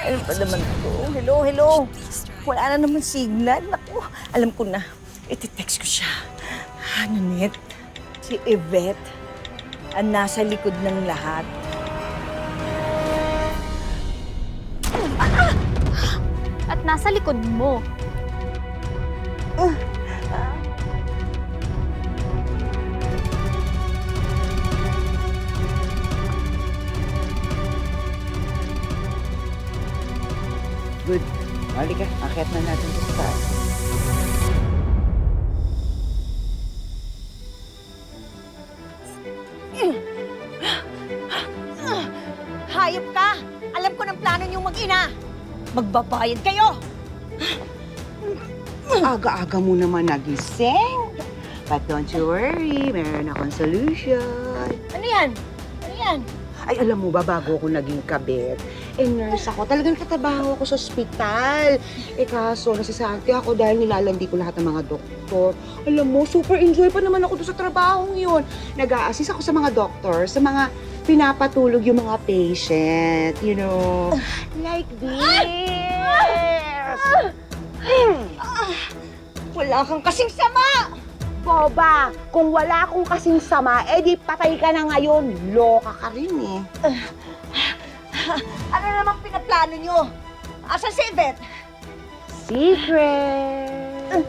Ano pa naman to? Hello, hello. Wala na naman signal. Naku, alam ko na. Iti-text ko siya. Ano, Net? Si Yvette ang nasa likod ng lahat. At nasa likod mo. Good. Halika, akyat na natin sa taas. Hayop ka! Alam ko ng plano niyong mag-ina. Magbabayad kayo! Aga-aga mo naman nagising. But don't you worry, meron akong solution. Ano yan? Ano yan? Ay, alam mo ba, bago ako naging kabit, nurse ako. Talagang katrabaho ako sa ospital. Kaso, nasasanti ako dahil nilalandi ko lahat ng mga doktor. Alam mo, super enjoy pa naman ako doon sa trabahong yun. Nag-a-assist ako sa mga doktor, sa mga pinapatulog yung mga patient, you know. Like this. Wala kang kasing sama! Boba, kung wala akong kasing sama, di patay ka na ngayon. Loka ka rin eh. Ano namang pinaplano niyo? Asan si Yvette? Secret.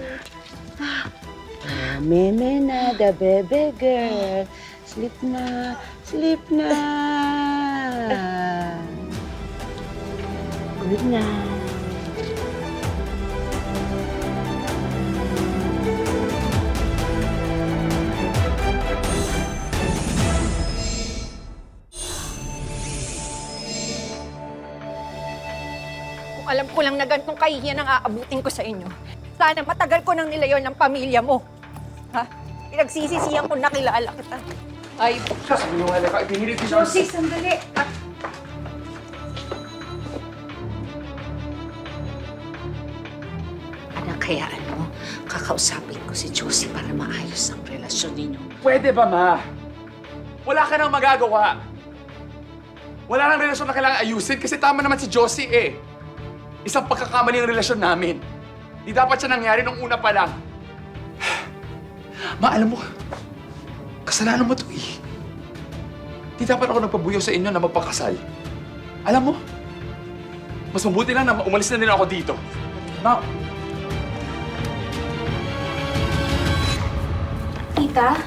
Meme na, the bebe girl. Sleep na, sleep na. Good night. Kung alam ko lang na ganitong kahihiyan ang aabutin ko sa inyo, sana matagal ko nang nilayon ng pamilya mo. Ha? Pinagsisisihan ko nakilala kita. Ay, Sabi nyo nga lang, ipinilit ko siya. Josie, sandali. Anak, hayaan mo. Kakausapin ko si Josie para maayos ang relasyon ninyo. Pwede ba, Ma? Wala ka nang magagawa. Wala nang relasyon na kailangan ayusin kasi tama naman si Josie eh. Isang pagkakamali ang relasyon namin. Di dapat siya nangyari nung una pa lang. Ma, alam mo, kasalanan mo to eh. Di dapat ako nagpabuyaw sa inyo na magpakasal. Alam mo, mas mabuti lang na umalis na din ako dito. Ma, Tita?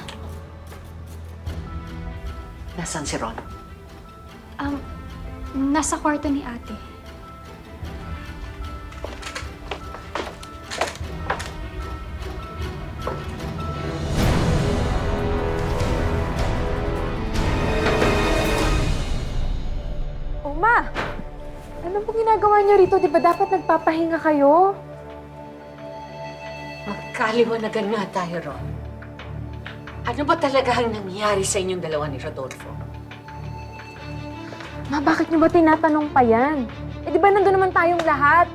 Nasaan si Ron? Nasa kwarto ni ate. Oh, Ma! Ano po ginagawa niyo rito? Di ba dapat nagpapahinga kayo? Magkaliwanagan nga tayo, Ron. Ano ba talaga ang nangyari sa inyong dalawa ni Rodolfo? Ma, bakit niyo ba tinatanong pa yan? Eh, di ba nandun naman tayong lahat?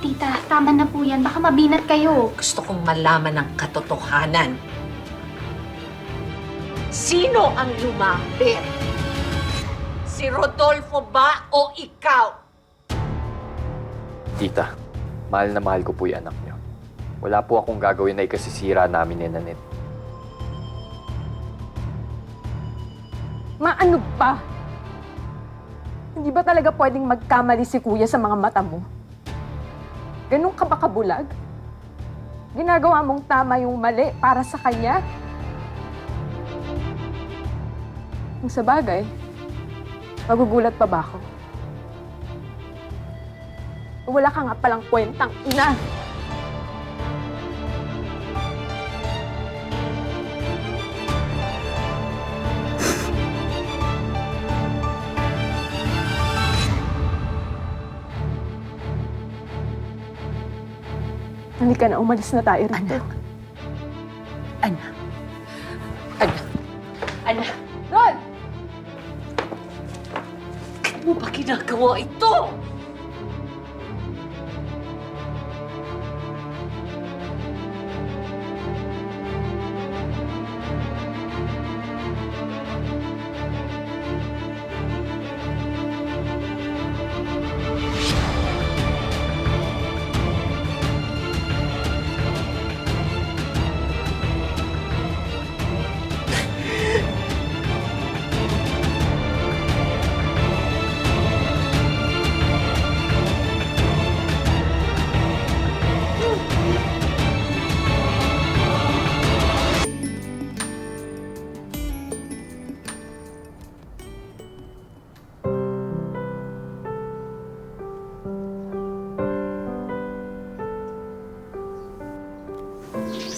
Tita, tama na po yan. Baka mabinat kayo. Gusto kong malaman ang katotohanan. Sino ang lumapit? Si Rodolfo ba o ikaw? Tita, mahal na mahal ko po yung anak niyo. Wala po akong gagawin na ikasisira namin ni Nanit. Ma, ano ba? Hindi ba talaga pwedeng magkamali si Kuya sa mga mata mo? Ganun ka ba kabulag? Ginagawa mong tama yung mali para sa kanya? Kung sa bagay, magugulat pa ba ako? Wala ka nga palang kwentang ina. Halika na, umalis na tayo rito. Anak. Anak. Anak. Anak. Ron! Bakit mo ba ginagawa ito?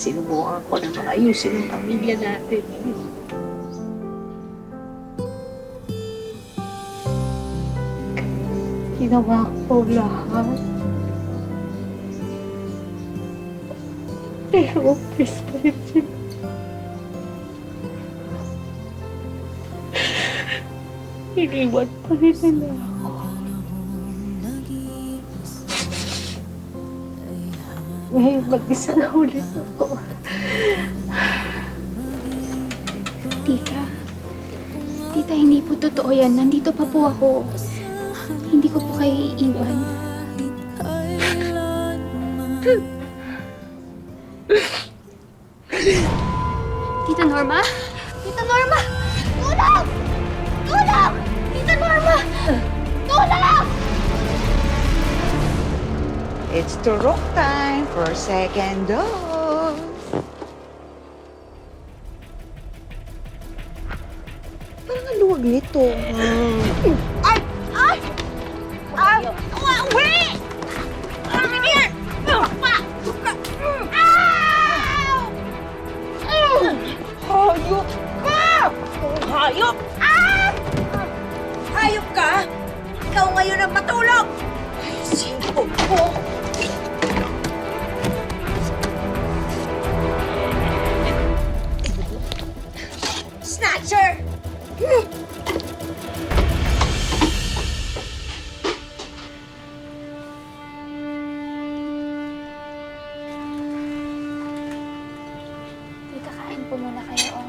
sinubukan ko na maayusin ang pamilya natin. Ginawa ko lahat. Pero umpis pa rin sila. Iniwan pa rin nila ako. Ngayon, mag-isa na ulit ako. Tita. Tita, hindi po totoo yan. Nandito pa po ako. Hindi ko po kayo iiwan. Tita Norma? Tita Norma! Tulong! Tulong! Tita Norma! Tulong! It's turok time for second dose. Parang ang luwag nito. Hayop ka! Hayop! Hayop ka? Ikaw ngayon ang matulog! Sino ko? Snatcher! Tita, kain po muna kayo, oh.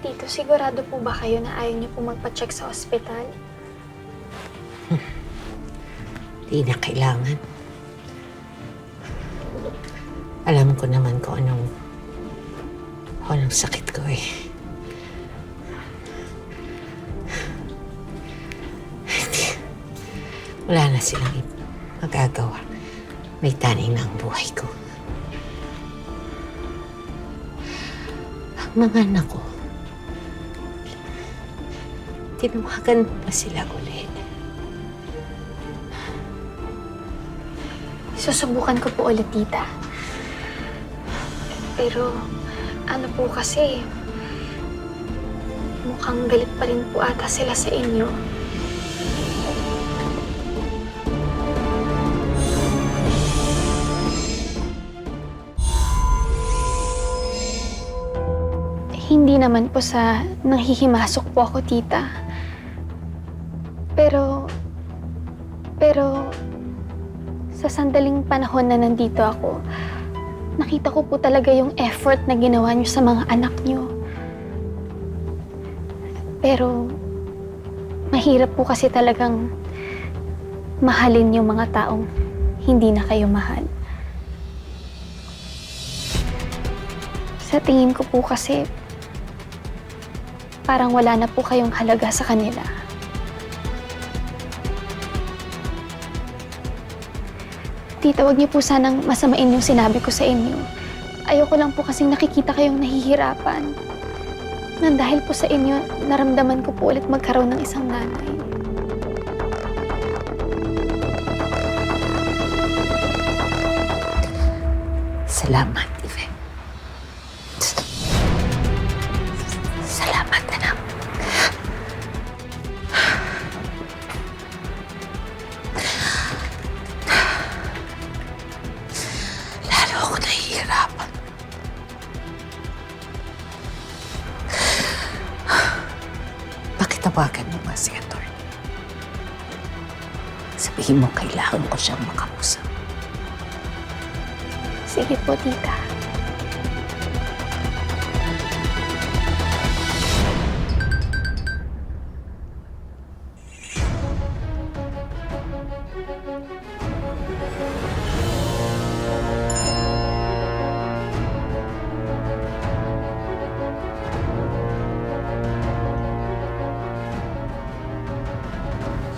Tito, sigurado po ba kayo na ayaw niyo po magpa-check sa ospital? Di na kailangan. Alam ko naman kung anong sakit ko eh. Wala na silang magagawa. May taning na ang buhay ko. Ang mga anak ko, tinawagan mo pa sila ulit. Susubukan ko po ulit, tita. Pero, ano po kasi, mukhang galit pa rin po ata sila sa inyo. Hindi naman po sa nanghihimasok po ako, tita. Pero, sa sandaling panahon na nandito ako, nakita ko po talaga yung effort na ginawa niyo sa mga anak niyo. Pero, mahirap po kasi talagang mahalin yung mga taong hindi na kayo mahal. Sa tingin ko po kasi, parang wala na po kayong halaga sa kanila. Tita, wag niyo po sanang masamain yung sinabi ko sa inyo. Ayoko lang po kasing nakikita kayong nahihirapan. Nang dahil po sa inyo, naramdaman ko po ulit magkaroon ng isang nanay. Salamat, Yvette. Salamat, anak. Lalo ako nahihirapan. Pakitawagan mo nga si Atty. Sabihin mo kailangan ko siyang makausap. Sige po, tita.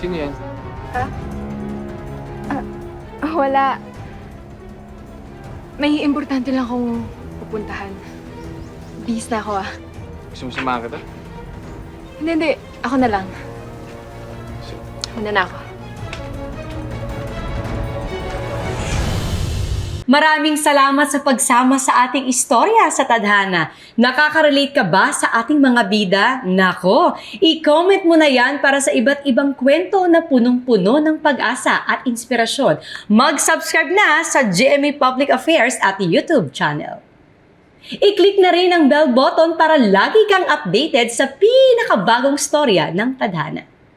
Sino yan? Wala. May importante lang akong pupuntahan. Bihis na ako ah. Gusto mo samahan kita? Hindi. Ako na lang. Muna na ako. Maraming salamat sa pagsama sa ating istorya sa Tadhana. Nakaka-relate ka ba sa ating mga bida? Nako, i-comment mo na yan para sa iba't ibang kwento na punong-puno ng pag-asa at inspirasyon. Mag-subscribe na sa GMA Public Affairs at YouTube channel. I-click na rin ang bell button para lagi kang updated sa pinakabagong storya ng Tadhana.